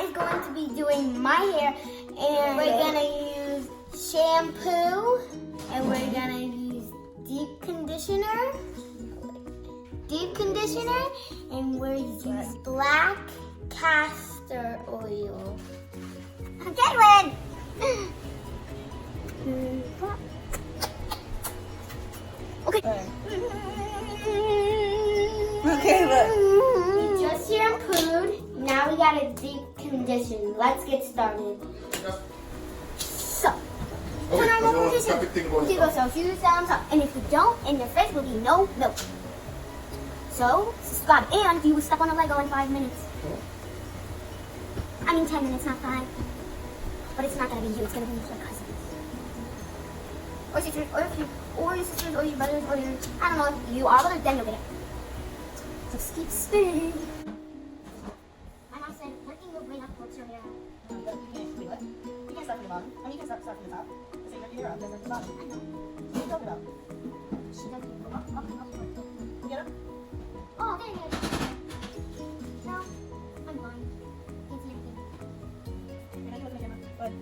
Matt is going to be doing my hair, and we're gonna use shampoo, and we're gonna use deep conditioner, and we're using black castor oil. Okay, Lynn. Okay. Okay, look. We just shampooed. Now we gotta deep condition. Let's get started. So, turn on the condition. You go so shoes down top. And if you don't, in your face will be no milk. So, subscribe. And you will step on a Lego in 5 minutes. I mean 10 minutes, not 5. But it's not gonna be you, it's gonna be your cousins. Or sisters, or your sisters, or your brothers, or your, I don't know if you are, but then you'll get it. Just keep spinning. My mom said, working will bring up towards your hair. You can't start from the bottom. I mean, you can start from the top. So you lift your hair up, then at the bottom. I know. What are you talking about? She doesn't. Up. Get up. Oh, there you go. No, I'm blind. Can't see anything. You're not looking at the camera. Go ahead.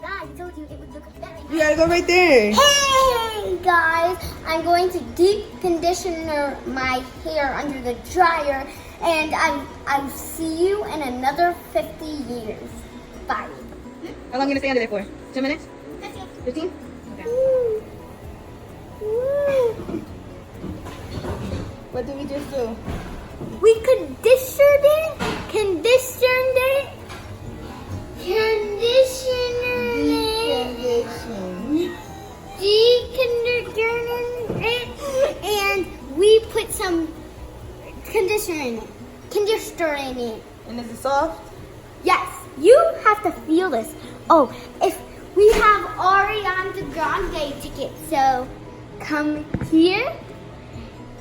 Guys, I told you it would look better. You gotta go right there. Hey guys, I'm going to deep conditioner my hair under the dryer, and I'll see you in another 50 years. Bye. How long are you gonna stay under there for? 10 minutes? 15? Okay. What did we just do? We conditioned it. And we put some conditioner in it. And is it soft? Yes, you have to feel this. Oh, if we have Ariana Grande tickets, so come here,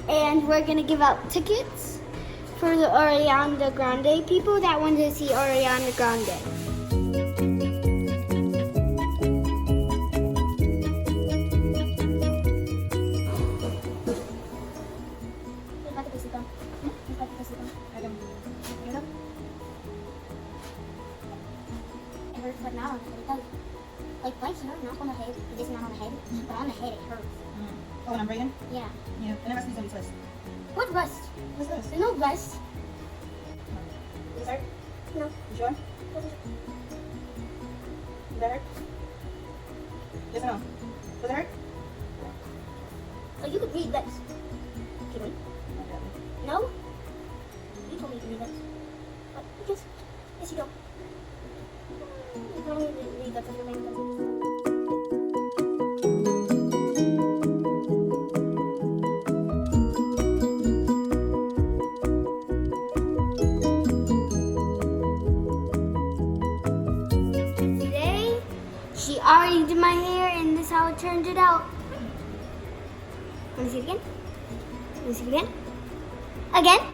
and we're gonna give out tickets for the Ariana Grande people that want to see Ariana Grande. But now it does. Like right here, not on the head. It is not on the head, but on the head it hurts. Oh, when I'm braiding? Yeah. Yeah. And the rest of these gonna be twist. What rust? What's this? There's no rust. Does this hurt? No. You sure? Does that hurt? Yes or no? Does it hurt? Oh, you could read lips. Keep it. No? You told me to read lips. But yes, you don't. You can only read lips if you're making them. She already did my hair, and this is how it turned it out. Want to see it again? Want to see it again? Again?